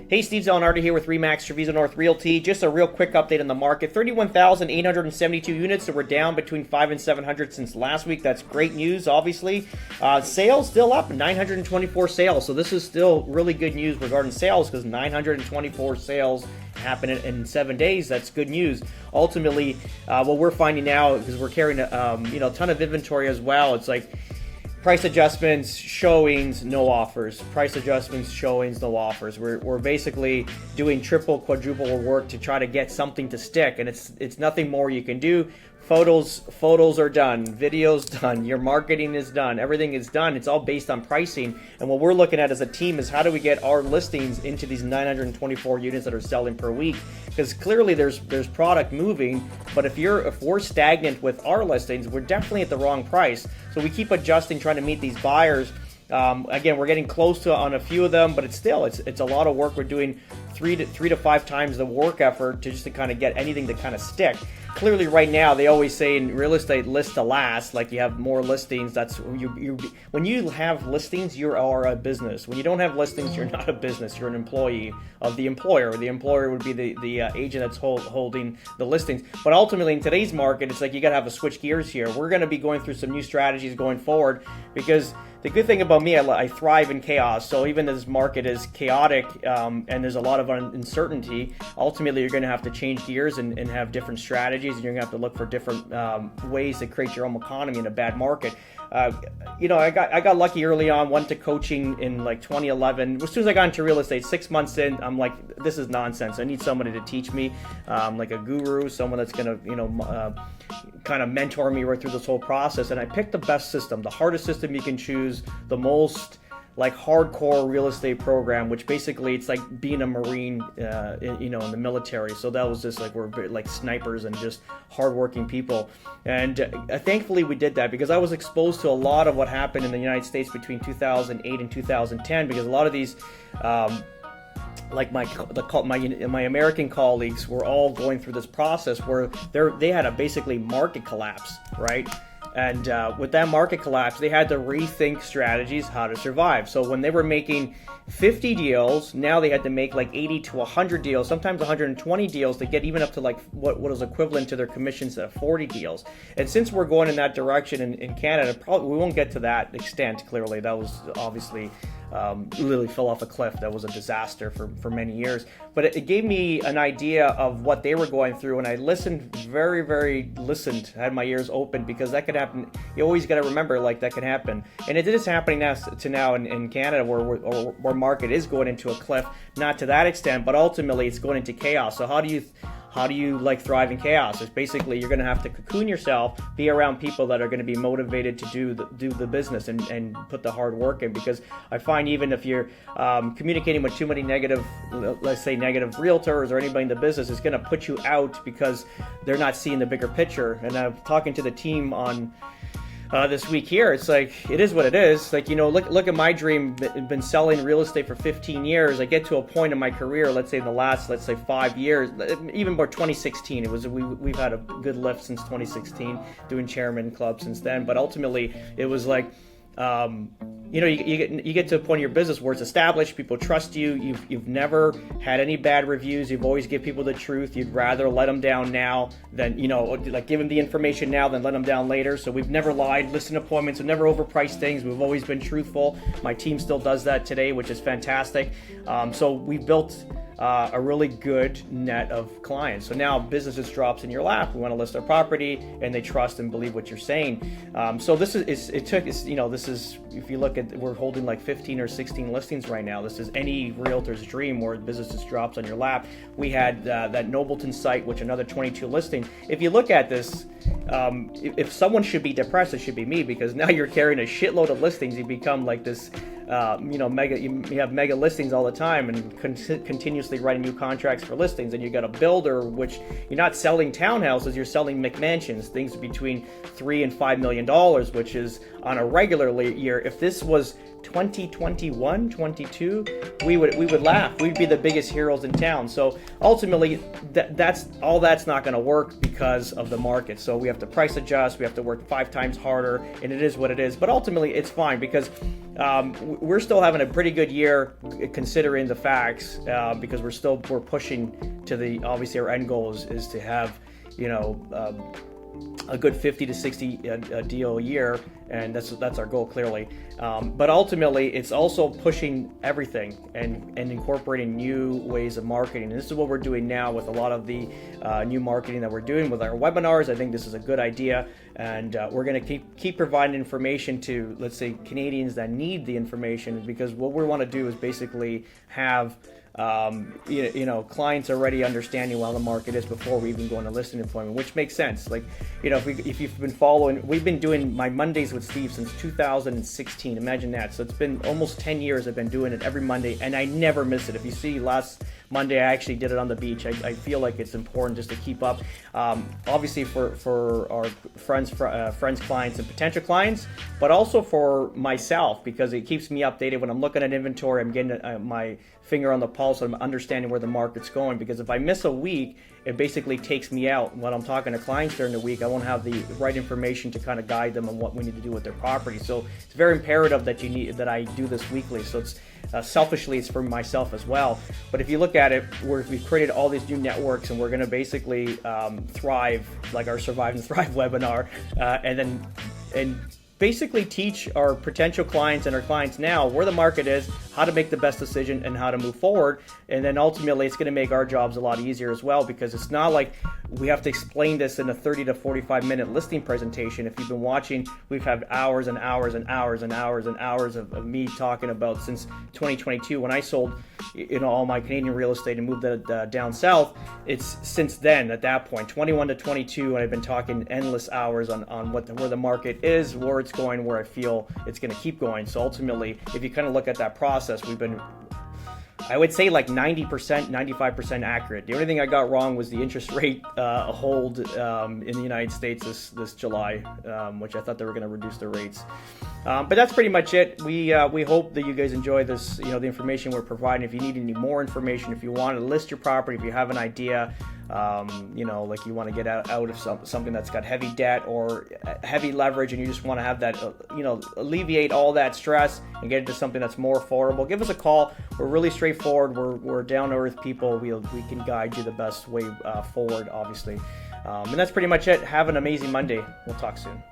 Hey, Steve Zalunardo here with Remax Treviso North Realty. Just a real quick update on the market. 31,872 units, so we're down between 5 and 700 since last week. That's great news, obviously. Sales still up, 924 sales. So this is still really good news regarding sales because 924 sales happen in 7 days. That's good news. Ultimately, what we're finding now, because we're carrying a ton of inventory as well, it's like price adjustments, showings, no offers. Price adjustments, showings, no offers. We're basically doing triple, quadruple work to try to get something to stick, and it's nothing more you can do. Photos are done, videos done, your marketing is done, everything is done. It's all based on pricing, and what we're looking at as a team is how do we get our listings into these 924 units that are selling per week? Because clearly there's product moving, but if we're stagnant with our listings, we're definitely at the wrong price. So we keep adjusting, trying to meet these buyers. Again, we're getting close to on a few of them, but it's a lot of work. We're doing three to five times the work effort to kind of get anything to kind of stick. Clearly, right now, they always say in real estate, list to last. Like you have more listings. That's when you have listings, you are a business. When you don't have listings, you're not a business. You're an employee of the employer. The employer would be the agent that's holding the listings. But ultimately, in today's market, it's like you got to have to switch gears here. We're going to be going through some new strategies going forward because the good thing about me, I thrive in chaos. So even this market is chaotic and there's a lot of uncertainty, ultimately you're going to have to change gears and have different strategies, and you're going to have to look for different ways to create your own economy in a bad market. I got lucky early on, went to coaching in like 2011. As soon as I got into real estate, 6 months in, I'm like, this is nonsense. I need somebody to teach me, like a guru, someone that's going to, kind of mentor me right through this whole process. And I picked the best system, the hardest system you can choose, the most like hardcore real estate program, which basically it's like being a Marine, in the military. So that was just like, we're like snipers and just hardworking people. And thankfully we did that because I was exposed to a lot of what happened in the United States between 2008 and 2010, because a lot of these, like my American colleagues were all going through this process where they had a basically market collapse, right? And with that market collapse, they had to rethink strategies, how to survive. So when they were making 50 deals, now they had to make like 80 to 100 deals, sometimes 120 deals to get even up to like what is equivalent to their commissions at 40 deals. And since we're going in that direction in Canada, probably we won't get to that extent. Clearly, that was obviously literally fell off a cliff. That was a disaster for many years. But it gave me an idea of what they were going through, and I listened, had my ears open, because that could happen. You always got to remember, like, that can happen. And it is happening now in Canada, where market is going into a cliff. Not to that extent, but ultimately it's going into chaos. So how do you like thrive in chaos? It's basically you're going to have to cocoon yourself, be around people that are going to be motivated to do the business and put the hard work in. Because I find even if you're communicating with too many negative realtors or anybody in the business, it's going to put you out because they're not seeing the bigger picture. And I'm talking to the team on this week here, it's like, it is what it is. Like, look at my dream. Been selling real estate for 15 years. I get to a point in my career, let's say in the last, 5 years, even more 2016. We've had a good lift since 2016, doing chairman club since then. But ultimately, it was like, you get to a point in your business where it's established, people trust you, you've never had any bad reviews, you've always give people the truth. You'd rather let them down now than, like give them the information now than let them down later. So we've never lied, listing appointments, we've never overpriced things, we've always been truthful. My team still does that today, which is fantastic. So we built a really good net of clients. So now business just drops in your lap. We want to list our property, and they trust and believe what you're saying. So this is, if you look at, we're holding like 15 or 16 listings right now. This is any realtor's dream, where business just drops on your lap. We had that Nobleton site, which another 22 listings. If you look at this, if someone should be depressed, it should be me, because now you're carrying a shitload of listings. You become like this, mega. You have mega listings all the time, and continuously writing new contracts for listings. And you got a builder, which you're not selling townhouses, you're selling McMansions, things between $3 and $5 million, which is on a regular year. If this was 2021, 22, we would laugh. We'd be the biggest heroes in town. So ultimately, that's not going to work because of the market. So we have to price adjust. We have to work 5 times harder, and it is what it is. But ultimately, it's fine because we're still having a pretty good year considering the facts, because we're pushing to obviously our end goal is to have, a good 50 to 60 deal a year, and that's our goal clearly. But ultimately, it's also pushing everything and incorporating new ways of marketing. And this is what we're doing now with a lot of the new marketing that we're doing with our webinars. I think this is a good idea, and we're going to keep providing information to, let's say, Canadians that need the information, because what we want to do is basically have clients already understanding how the market is before we even go into listing appointment, which makes sense. Like, if you've been following, we've been doing my Mondays with Steve since 2016. Imagine that. So it's been almost 10 years I've been doing it every Monday, and I never miss it. If you see last Monday, I actually did it on the beach. I feel like it's important just to keep up. Obviously for our friends, clients, and potential clients, but also for myself, because it keeps me updated. When I'm looking at inventory, I'm getting my finger on the pulse. I'm understanding where the market's going, because if I miss a week, it basically takes me out. When I'm talking to clients during the week, I won't have the right information to kind of guide them on what we need to do with their property. So it's very imperative that I do this weekly. So it's selfishly, it's for myself as well. But if you look at it, we've created all these new networks, and we're going to basically thrive, like our Survive and Thrive webinar, and basically teach our potential clients and our clients now where the market is, how to make the best decision, and how to move forward. And then ultimately, it's going to make our jobs a lot easier as well, because it's not like we have to explain this in a 30 to 45 minute listing presentation. If you've been watching, we've had hours and hours and hours and hours and hours of me talking about, since 2022 when I sold all my Canadian real estate and moved it down south. It's since then, at that point, 21 to 22, and I've been talking endless hours on where the market is, where it's going, where I feel it's going to keep going. So ultimately, if you kind of look at that process, we've been, I would say, like 90%, 95% accurate. The only thing I got wrong was the interest rate hold in the United States this July, which I thought they were going to reduce the rates. But that's pretty much it. We hope that you guys enjoy this, the information we're providing. If you need any more information, if you want to list your property, if you have an idea, like you want to get out of something that's got heavy debt or heavy leverage, and you just want to have that, alleviate all that stress and get into something that's more affordable, give us a call. We're really straightforward. We're down to earth people. We can guide you the best way forward, obviously. And that's pretty much it. Have an amazing Monday. We'll talk soon.